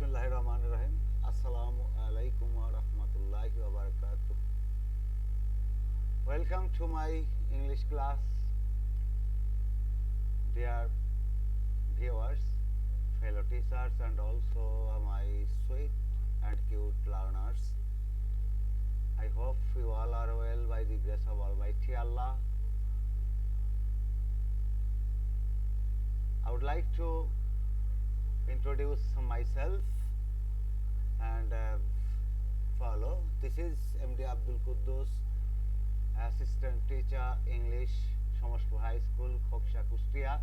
Bismillahirrahmanirrahim. Assalamu alaikum wa rahmatullahi wa barakatuh. Welcome to my English class, dear viewers, fellow teachers, and also my sweet and cute learners. I hope you all are well by the grace of Almighty Allah. I would like to introduce myself and follow. This is MD Abdul Quddus, Assistant Teacher English, Shomoshpur High School, Khoksha, Kustia.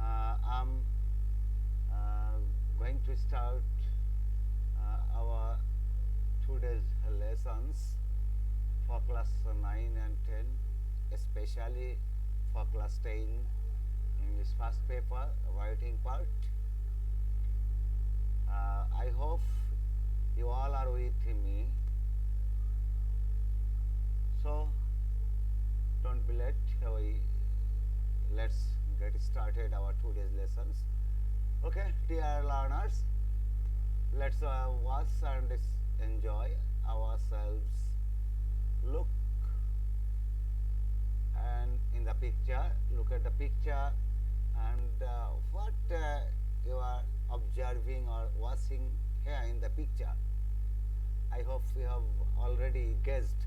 I'm going to start our today's lessons for class 9 and 10, especially for class 10 English first paper writing part. I hope you all are with me. So don't be late. Let's get started our today's lessons. Okay, dear learners, let's watch and enjoy ourselves. Look and in the picture, look at the picture and what you are observing or watching here in the picture. I hope you have already guessed.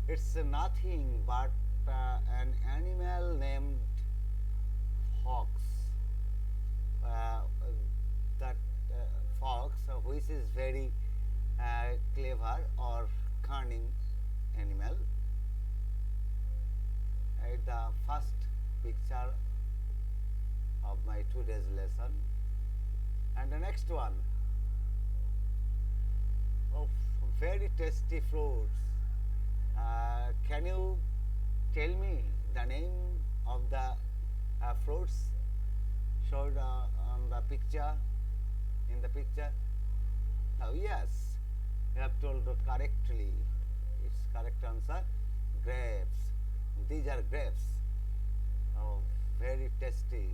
It's nothing but an animal named fox. That fox, which is very clever or cunning animal. The first picture of my today's lesson, and the next one of very tasty fruits. Can you tell me the name of the fruits showed on the picture? In the picture? Oh yes, you have told correctly. It's correct answer. Grapes. These are grapes. Oh, very tasty.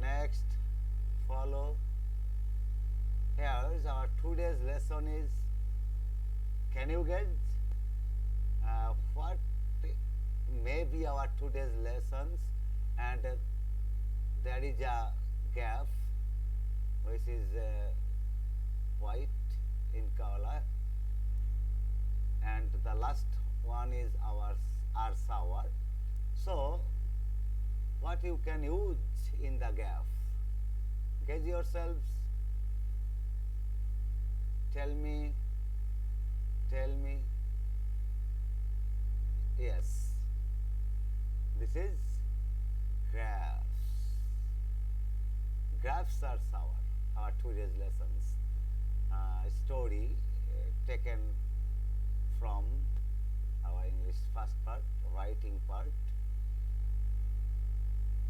Next, follow. Here's our today's lesson is. Can you guess what may be our today's lessons? And there is a gap which is white in color, and the last one is our sour. So what you can use in the gap? Guess yourselves. Tell me. Yes, this is grapes. Grapes are sour. Our today's lessons story taken from our English first part, writing part.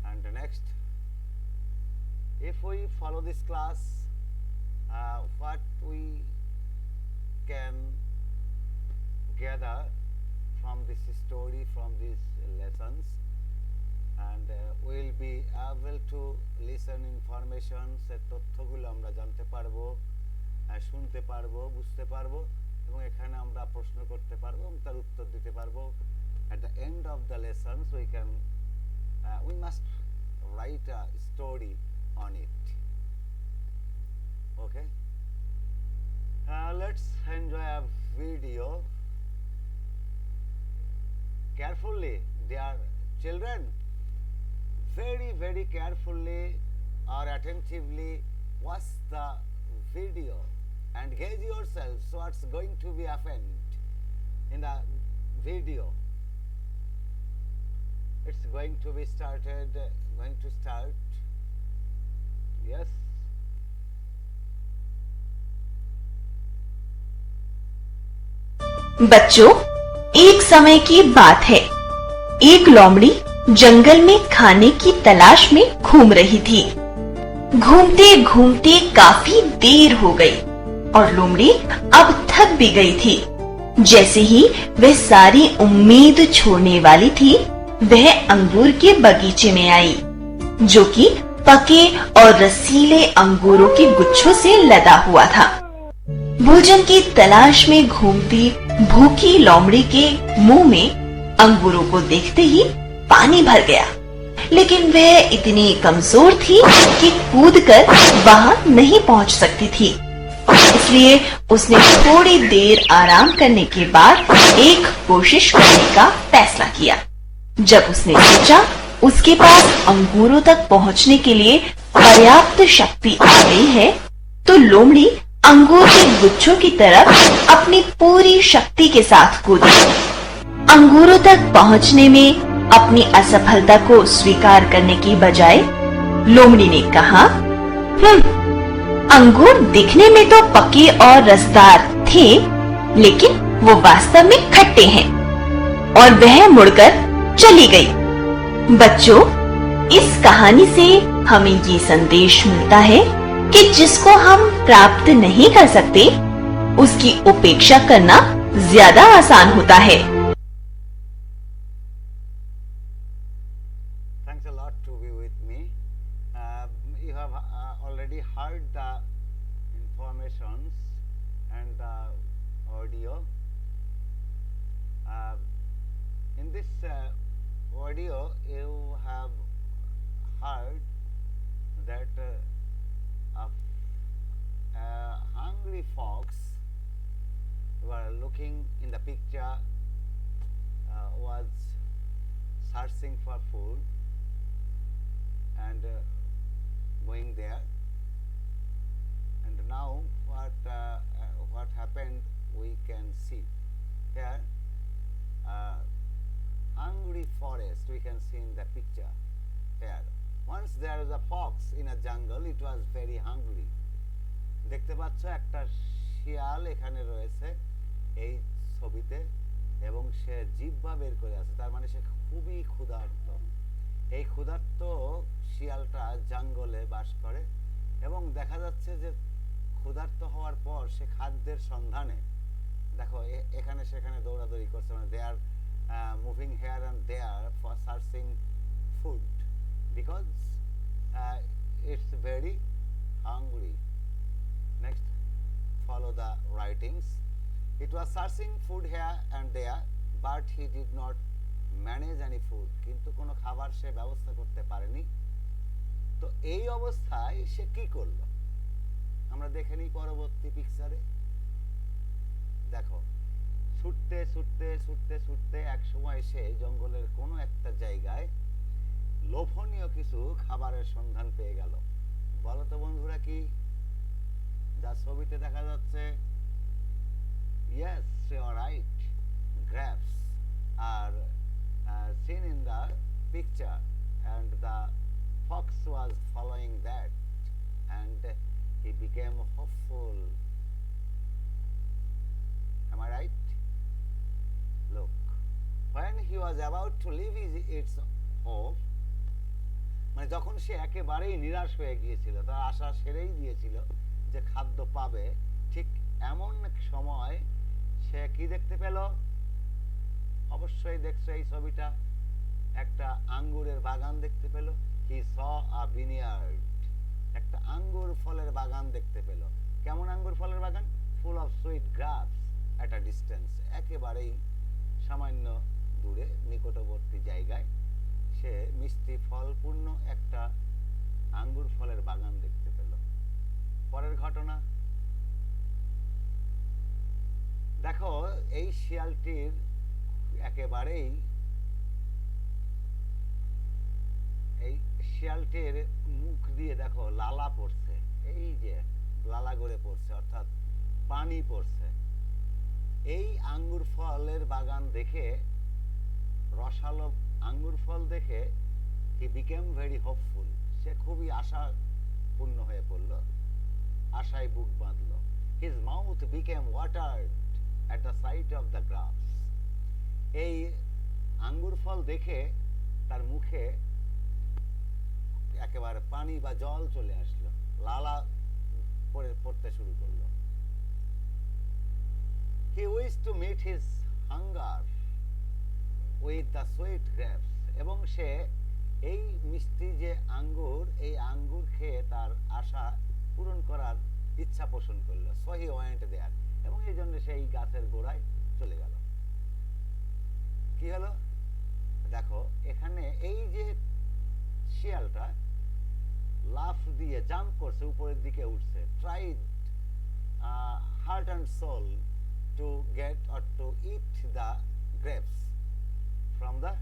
And next, if we follow this class, what we can gather from this story, from these lessons, and we'll be able to listen information. সে তথ্যগুলো আমরা জানতে পারবো, শুনতে পারবো, বুঝতে পারবো, এবং এখানে আমরা প্রশ্ন করতে পারবো এবং তার উত্তর দিতে পারবো. At the end of the lessons, we must write a story on it. Okay. Let's enjoy a video. Carefully, dear children, very carefully or attentively watch the video and gauge yourselves what's going to be happened in the video. It's going to be started, going to start. Yes. बच्चों, एक समय की बात है। एक लोमड़ी जंगल में खाने की तलाश में घूम रही थी। घूमते घूमते काफी देर हो गई और लोमड़ी अब थक भी गई थी। जैसे ही वह सारी उम्मीद छोड़ने वाली थी, वह अंगूर के बगीचे में आई, जो कि पके और रसीले अंगूरों के गुच्छों से लदा हुआ था। भोजन की तलाश में घूमती भूखी लोमड़ी के मुंह में अंगूरों को देखते ही पानी भर गया, लेकिन वह इतनी कमजोर थी कि कूदकर वहां नहीं पहुंच सकती थी। इसलिए उसने थोड़ी देर आराम करने के बाद एक कोशिश करने का फैसला किया। जब उसने सोचा उसके पास अंगूरों तक पहुंचने के लिए पर्याप्त शक्ति आ गई है, तो लोमड़ी अंगूर के गुच्छों की तरफ अपनी पूरी शक्ति के साथ कूदी। अंगूरों तक पहुंचने में अपनी असफलता को स्वीकार करने की बजाय लोमड़ी ने कहा, अंगूर दिखने में तो पके और रसदार थे, लेकिन वो वास्तव में खट्टे हैं। और वह मुड़कर चली गई। बच्चों, इस कहानी से हमें ये संदेश मिलता है कि जिसको हम प्राप्त नहीं कर सकते, उसकी उपेक्षा करना ज्यादा आसान होता है। Thanks a lot to be with me. You have already heard the informations and the audio. In this audio, you have heard that a hungry fox were looking in the picture was searching for food and going there, and now what happened we can see here. Hungry forest we can see in the picture here. Once there was a fox in a jungle, it was very hungry. দেখতে পাচ্ছ একটা শিয়াল এখানে রয়েছে এই ছবিতে, এবং সে জিহ্বা বের করে আছে, তার মানে সে খুবই ক্ষুধার্ত। এই ক্ষুধার্ত শিয়ালটা জঙ্গলে বাস করে, এবং দেখা যাচ্ছে যে ক্ষুধার্ত হওয়ার পর সে খাদ্যের সন্ধানে, দেখো এখানে সেখানে দৌড়াদৌড়ি করছে, মানে they are moving here and there for searching food because it's very hungry. Next, follow the writings. It was searching food here and there, but he did not manage any food. কিন্তু কোনো খাবার সে ব্যবস্থা করতে পারেনি। তো এই অবস্থায় সে কি করলো আমরা দেখে নিই পরবর্তী পিকচারে। দেখো, ছুটতে ছুটতে ছুটতে ছুটতে এক সময় সে জঙ্গলের কোনো একটা জায়গায় লোভনীয় কিছু খাবারের সন্ধান পেয়ে গেল। বলো তো বন্ধুরা কি? যা ছবিতে দেখা যাচ্ছে, yes, you are right, grapes are seen in the picture, and the fox was following that, and he became hopeful. Am I right? Look, when he was about to leave its hope, মানে যখন সে একেবারেই নিরাশ হয়ে গিয়েছিল, তার আশা সেরেই দিয়েছিল যে খাদ্য পাবে, ঠিক এমন এক সময় সে কি দেখতে পেল? অবশ্যই দেখছো এই ছবিটা, একটা আঙ্গুরের বাগান দেখতে পেল। হি স আ ভিনিয়ার্ড, একটা আঙ্গুর ফলের বাগান দেখতে পেল। কেমন আঙ্গুর ফলের বাগান? Full of sweet grapes at a distance, একেবারেই সামান্য দূরে নিকটবর্তী জায়গায় সে মিষ্টি ফলপূর্ণ একটা আঙ্গুর ফলের বাগান দেখতে পেল। পরের ঘটনা দেখো, এই শিয়ালটির একেবারেই এই শিয়ালটির মুখ দিয়ে দেখো লালা পড়ছে, এই যে লালা গড়ে পড়ছে, অর্থাৎ পানি পড়ছে। এই আঙ্গুর ফলের বাগান দেখে, রসালো আঙ্গুর ফল দেখে হি বিকেম ভেরি হোপফুল, সে খুবই আশাপূর্ণ হয়ে পড়ল, আশায় বুক বাঁধল। His mouth became watered at the sight of the grapes. এই আঙ্গুর ফল দেখে তার মুখে একেবারে পানি বা জল চলে আসলো, লালা পড়তে শুরু করলো। He wished to meet his hunger with the sweet grapes, এবং সে এই মিষ্টি যে আঙ্গুর, এই আঙ্গুর খেয়ে তার আশা পূরণ করার ইচ্ছা পোষণ করলো, সো হি ওয়েন্ট দেয়ার, এবং এই জন্য সেই গাছের গোড়ায় চলে গেল। কি হলো দেখো, এখানে এই যে শিয়ালটা লাফ দিয়ে জাম্প করছে, উপরের দিকে উঠছে, tried heart and soul to get or to eat the grapes from the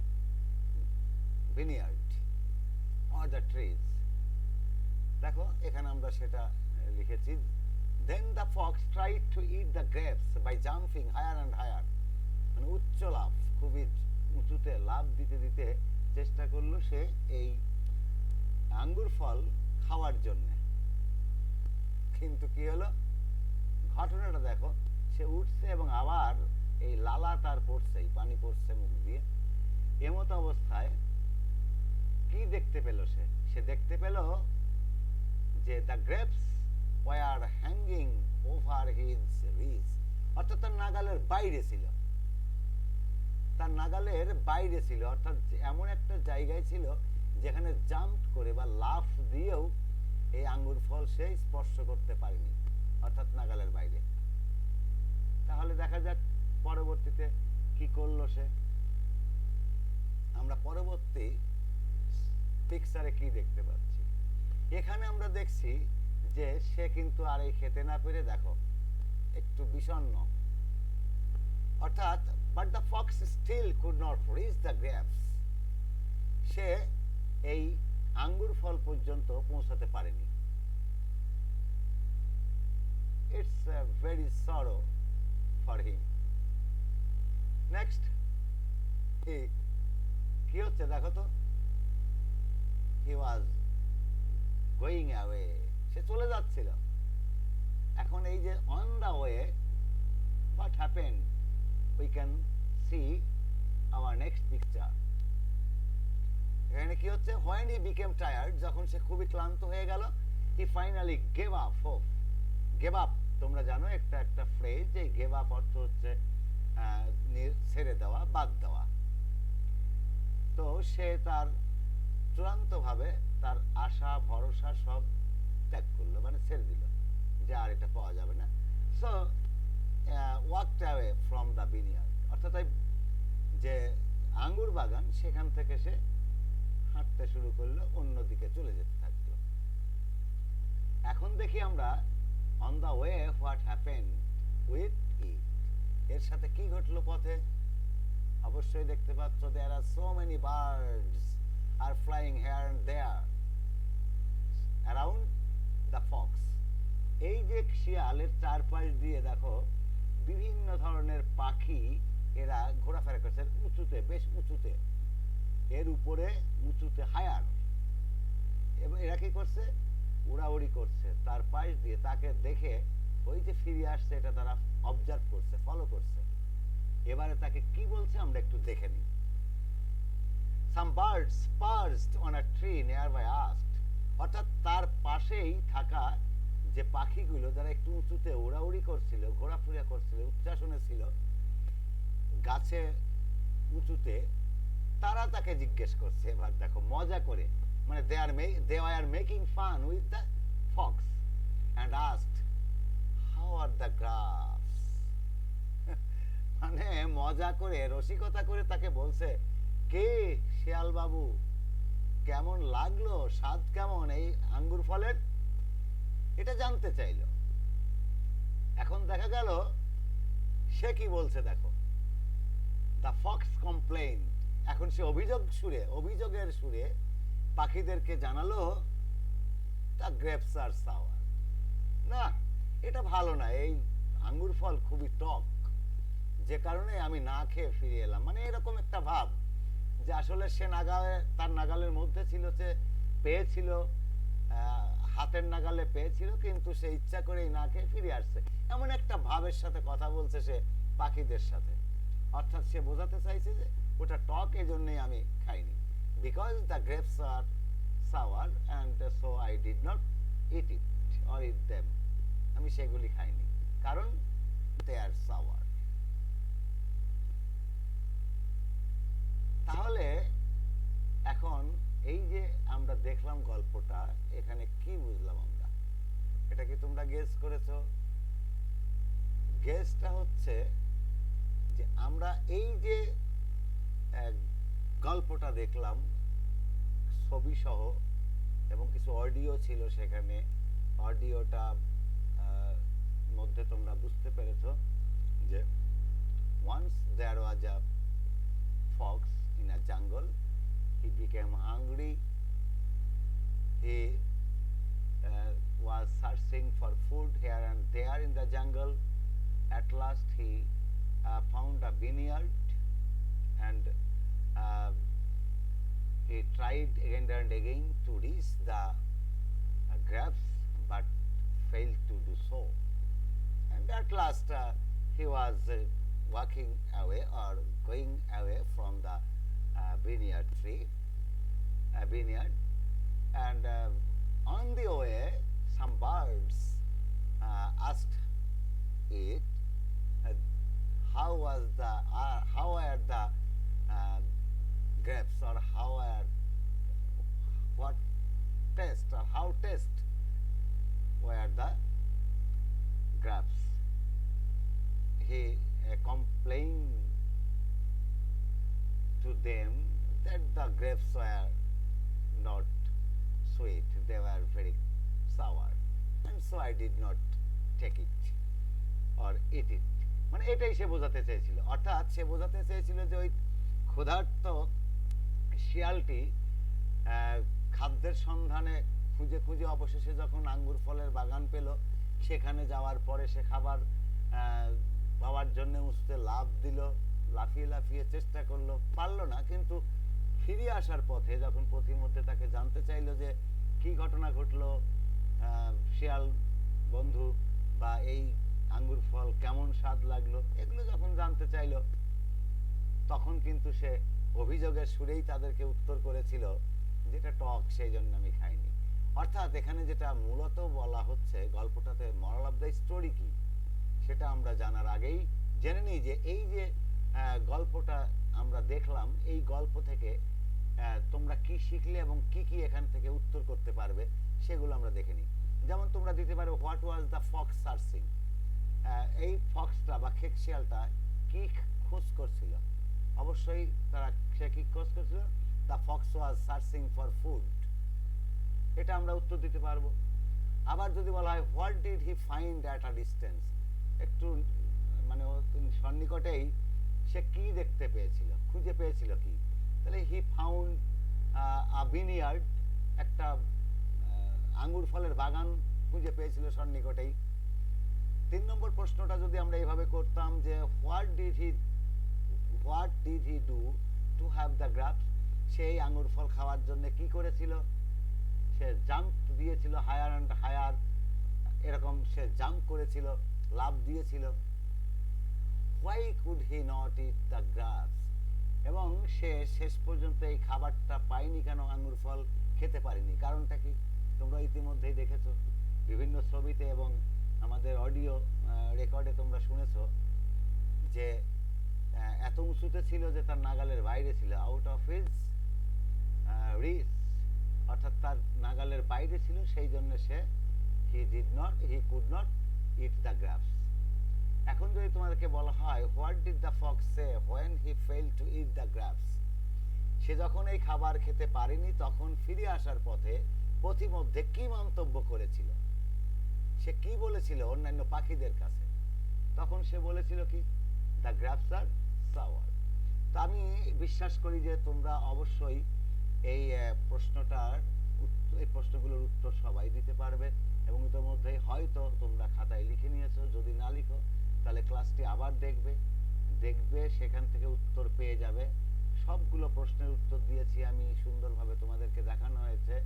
vineyard or the trees। দেখো এখানে আমরা সেটা লিখেছি, then the fox tried to eat the grapes by jumping higher and higher, মানে উচ্চ লাফ, খুবই উঁচুতে লাফ দিতে দিতে চেষ্টা করলো সে এই আঙ্গুর ফল খাওয়ার জন্য। কিন্তু কি হলো ঘটনাটা দেখো, সে উঠছে এবং আবার এই লালা তার পড়ছে, পানি পড়ছে মুখ দিয়ে। এমত অবস্থায় কি দেখতে পেল সে? সে দেখতে পেল যে the grapes were hanging over his reach, অর্থাৎ তার নাগালের বাইরে ছিল, তার নাগালের বাইরে ছিল, অর্থাৎ এমন একটা জায়গায় ছিল যেখানে জাম্প করে বা লাফ দিয়েও এই আঙ্গুর ফল সে স্পর্শ করতে পারেনি, অর্থাৎ নাগালের বাইরে। তাহলে দেখা যাক পরবর্তীতে কি করলো সে। আমরা পরবর্তী পিকচারে কি দেখতে পাচ্ছি, এখানে আমরা দেখছি যে সে কিন্তু আর এই খেতে না পেরে দেখো একটু বিষণ্ণ, অর্থাৎ but the fox still could not reach the grapes, সে এই আঙ্গুর ফল পর্যন্ত পৌঁছাতে পারেনি। It's a very sorrow for him. Next, কি হচ্ছে দেখো তো, he was going away, সে চলে যাচ্ছিল। এখন এই যে on the way, what happened, we can see our next picture। এখানে কি হচ্ছে, when he became tired, যখন সে খুবই ক্লান্ত হয়ে গেল, he finally gave up hope। Gave up তোমরা জানো একটা একটা ফ্রেজ, এই গেভ আপ অর্থ হচ্ছে ছেড়ে দেওয়া, বাদ দেওয়া। তো সে তার চূড়ান্তভাবে তার আশা ভরসা সব ত্যাগ করলো, মানে ছেড়ে দিল যে আর এটা পাওয়া যাবে না। So walked away from the veneered, অর্থাৎ যে আঙ্গুর বাগান সেখান থেকে সে হাঁটতে শুরু করলো, অন্যদিকে চলে যেতে থাকলো। এখন দেখি আমরা on the way what happened with it, এর সাথে কি ঘটলো পথে। অবশ্যই দেখতে পাচ্ছ there are so many birds are flying here and there around the fox। এই যে শিয়ালের চারপাশ দিয়ে দেখো বিভিন্ন ধরনের পাখি এরা ঘোরাফেরা করছে, উঁচুতে, বেশ উঁচুতে, এর উপরে উঁচুতে হায়ার, এবং এরা কি করছে, উড়াউড়ি করছে তার পাশ দিয়ে। তাকে দেখে ওই যে ফিরে আসছে এটা তারা অবজার্ভ করছে, ফলো করছে। এবারে তাকে কি বলছে আমরা একটু দেখে নিই। Some birds perched on a tree nearby asked, অর্থাৎ তার পাশেই থাকা যে পাখিগুলো যারা একটু উঁচুতে উড়াউড়ি করছিল, ঘোরাফেরা করছিল, উচ্চাসনে ছিল গাছে উঁচুতে, তারা তাকে জিজ্ঞেস করছে এবার দেখো মজা করে, মানে they are making fun with the fox and asked how are the grapes। মানে মজা করে, রসিকতা করে তাকে বলছে, কে শিয়াল বাবু, কেমন লাগলো, স্বাদ কেমন এই আঙ্গুর ফলের, এটা জানতে চাইলো। এখন দেখা গেল সে কি বলছে দেখো, the fox complained, এখন সে অভিযোগের সুরে পাখিদেরকে জানালো the grapes are sour, না এটা ভালো না, এই আঙ্গুর ফল খুবই টক, যে কারণে আমি না খেয়ে ফিরে এলাম। মানে এরকম একটা ভাব যে আসলে সে তার নাগালের মধ্যে ছিল, সে পেয়েছিল, হাতের নাগালে পেয়েছিল, কিন্তু সে ইচ্ছা করেই না খেয়ে ফিরে আসছে, এমন একটা ভাবের সাথে কথা বলছে সে পাখিদের সাথে। অর্থাৎ সে বোঝাতে চাইছে যে ওটা টক, এই জন্যই আমি খাইনি, because the grapes are sour and so I did not eat eat or eat them, আমি সেগুলি খাইনি কারণ দে আর সাওয়ার। তাহলে এখন এই দেখলাম গল্পটা, এখানে কি বুঝলাম আমরা? এটা কি তোমরা গেস করেছো? গেসটা হচ্ছে যে আমরা এই যে গল্পটা দেখলাম ছবি সহ এবং কিছু অডিও ছিল সেখানে, অডিওটা মধ্যে তোমরা বুঝতে পেরেছো যে once there was a fox in a jungle. He became hungry. He was searching for food here and there in the jungle. At last he found a vineyard, and he tried again and again to reach the grapes but failed to do so. And at last he was walking away or going away from the vineyard tree, vineyard, and on the way some birds asked it how were the grapes, or what taste, or how taste were the grapes. He complained to them that the grapes were not sweet, they were very sour, and so I did not take it or eat it. মানে এটাই সে বোঝাতে চেয়েছিল, অর্থাৎ সে বোঝাতে চেয়েছিল যে ওই ক্ষুধার্ত শিয়ালটি খাদ্যের সন্ধানে খুঁজে খুঁজে অবশেষে যখন আঙ্গুর ফলের বাগান পেল, সেখানে যাওয়ার পরে সে খাবার পাওয়ার জন্য উঁচুতে লাফ দিল, লাফিয়ে লাফিয়ে চেষ্টা করলো, পারলো না। কিন্তু ফিরে আসার পথে যখন পথিমধ্যে তাকে জানতে চাইলো যে কি ঘটনা ঘটলো শিয়াল বন্ধু, বা এই আঙ্গুর ফল কেমন স্বাদ লাগলো, এগুলো যখন জানতে চাইলো, তখন কিন্তু সে অভিযোগের সুরেই তাদেরকে উত্তর করেছিল যেটা টক, সেই জন্য আমি খাইনি। অর্থাৎ এখানে যেটা মূলত বলা হচ্ছে গল্পটাতে, মরাল অফ দ্য স্টোরি কি সেটা আমরা জানার আগেই জেনে নিই যে এই যে গল্পটা আমরা দেখলাম, এই গল্প থেকে তোমরা কি শিখলে এবং কি কি এখান থেকে উত্তর করতে পারবে সেগুলো আমরা দেখে নিই। যেমন তোমরা দিতে পারবে what was the Fox searching, এই ফক্সটা বা খেক শিয়ালটা কি খোঁজ করছিল? অবশ্যই সে কি খোঁজ করছিল? The Fox was searching for food, এটা আমরা উত্তর দিতে পারবো। আবার যদি বলা হয় what did he find at a distance, একটু মানে সন্নিকটেই সে কি দেখতে পেয়েছিল, খুঁজে পেয়েছিল কি, তাহলে হি ফাউন্ড আ ভিনিয়ার্ড, একটা আঙ্গুর ফলের বাগান খুঁজে পেয়েছিল সন্নিকটেই। 3 নম্বর প্রশ্নটা যদি আমরা এইভাবে করতাম যে what did he do to have the grapes, সেই আঙ্গুর ফল খাওয়ার জন্য কি করেছিল? সে জাম্প দিয়েছিল, হায়ার অ্যান্ড হায়ার, এরকম সে জাম্প করেছিল, লাফ দিয়েছিল। Why could he not eat the grapes, এবং সে শেষ পর্যন্ত এই খাবারটা পায়নি কেন, আঙ্গুর ফল খেতে পারেনি, কারণটা কি? তোমরা ইতিমধ্যেই দেখেছো বিভিন্ন ছবিতে এবং আমাদের অডিও রেকর্ডে তোমরা শুনেছো যে এত উঁচুতে ছিল যে তার নাগালের বাইরে ছিল, আউট অফ হিজ রিচ, অর্থাৎ তার নাগালের বাইরে ছিল, সেই জন্য সে he could not eat the grapes. এখন যদি তোমাদেরকে বলা হয় what did the fox say when he fail to eat the grapes, সে যখন এই খাবার খেতে পারেনি তখন ফিরে আসার পথে পথিমধ্যে কি মন্তব্য করেছিল, সে কি বলেছিল অন্যান্য পাখিদের কাছে? তখন সে বলেছিল কি? The grapes are sour. তো আমি বিশ্বাস করি যে তোমরা অবশ্যই এই প্রশ্নগুলোর উত্তর সবাই দিতে পারবে, এবং ইতোমধ্যেই হয়তো তোমরা খাতায় লিখে নিয়েছো। যদি না লিখো তাহলে ক্লাসটি আবার দেখবে, সেখান থেকে উত্তর পেয়ে যাবে। সবগুলো প্রশ্নের উত্তর দিয়েছি আমি সুন্দরভাবে, তোমাদেরকে দেখানো হয়েছে।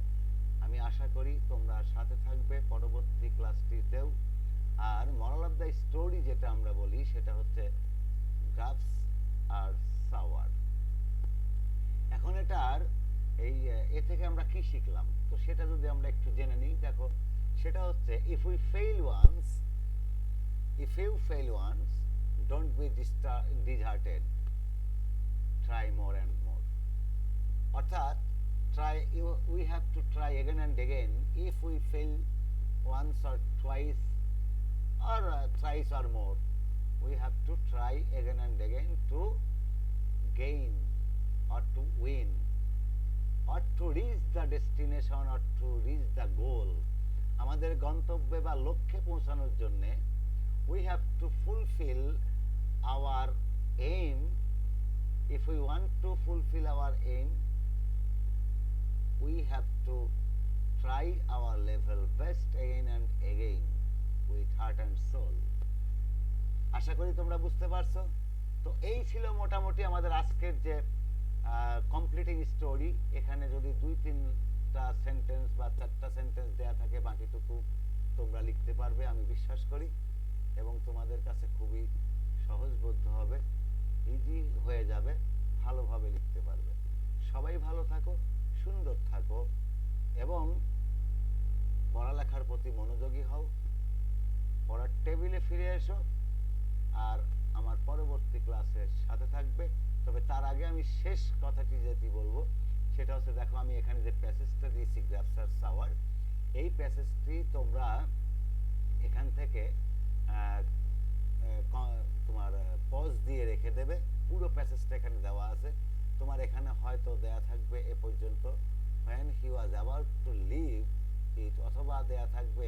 আমি আশা করি তোমরা সাথে থাকবে পরবর্তী ক্লাসটিতেও। আর মরাল অফ দ্য স্টোরি যেটা আমরা বলি সেটা হচ্ছে গ্রাপস আর সাওয়ার। এখন এটার এ থেকে আমরা কি শিখলাম, তো সেটা যদি আমরা একটু জেনে নিই। দেখো, সেটা হচ্ছে if you fail once don't be disheartened, try more and more। অর্থাৎ we have to try again and again. If we fail once or twice or thrice or more, we have to try again and again to gain or to win or to reach the destination or to reach the goal. আমাদের গন্তব্যে বা লক্ষ্যে পৌঁছানোর জন্য we have to fulfill our aim. If we want to fulfill our aim, we have to try our level best again and again with heart and soul. আশা করি তোমরা বুঝতে পারছো। তো এই ছিল মোটামুটি আমাদের আজকের যে কমপ্লিটিং স্টোরি। এখানে যদি 2-3টা সেন্টেন্স বা 4টা সেন্টেন্স দেয়া থাকে, বাকিটুকু তোমরা লিখতে পারবে আমি বিশ্বাস করি, এবং তোমাদের কাছে খুবই সহজবোধ্য হবে, ইজি হয়ে যাবে, ভালোভাবে লিখতে পারবে। সবাই ভালো থাকো, সুন্দর থাকো এবং পড়ালেখার প্রতি মনোযোগী হও। পড়ার টেবিলে ফিরে এসো আর আমার পরবর্তী ক্লাসের সাথে থাকবে। তবে তার আগে আমি শেষ কথাটি যেটি বলবো সেটা হচ্ছে, দেখো আমি এখানে যে প্যাসেজটা দিয়েছি গ্র্যাবস আর সাওয়ার, এই প্যাসেজটি তোমরা এখান থেকে তোমার পজ দিয়ে রেখে দেবে। পুরো প্যাসেজটা এখানে দেওয়া আছে, তোমার এখানে হয়তো দেয়া থাকবে এ পর্যন্ত when he was about to leave it, অথবা দেয়া থাকবে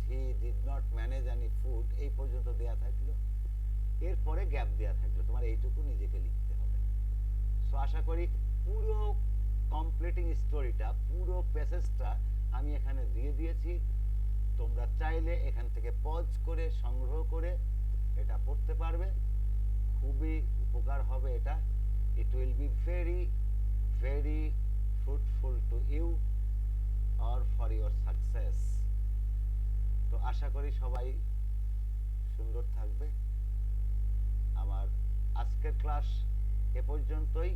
he did not manage any food, এই পর্যন্ত দেয়া থাকলো, এরপরে গ্যাপ দেয়া থাকলো, তোমার এইটুকু নিজেকে লিখতে হবে। সো আশা করি পুরো কমপ্লিটিং স্টোরিটা, পুরো প্যাসেজটা আমি এখানে দিয়ে দিয়েছি। তোমরা চাইলে এখান থেকে পজ করে সংগ্রহ করে এটা পড়তে পারবে, খুবই উপকার হবে এটা। It will be very very fruitful to you or for your success. তো আশা করি সবাই সুন্দর থাকবে। আমার আজকের ক্লাস এ পর্যন্তই,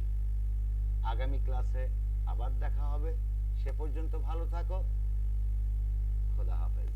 আগামী ক্লাসে আবার দেখা হবে। সে পর্যন্ত ভালো থাকো, খোদা হাফেজ।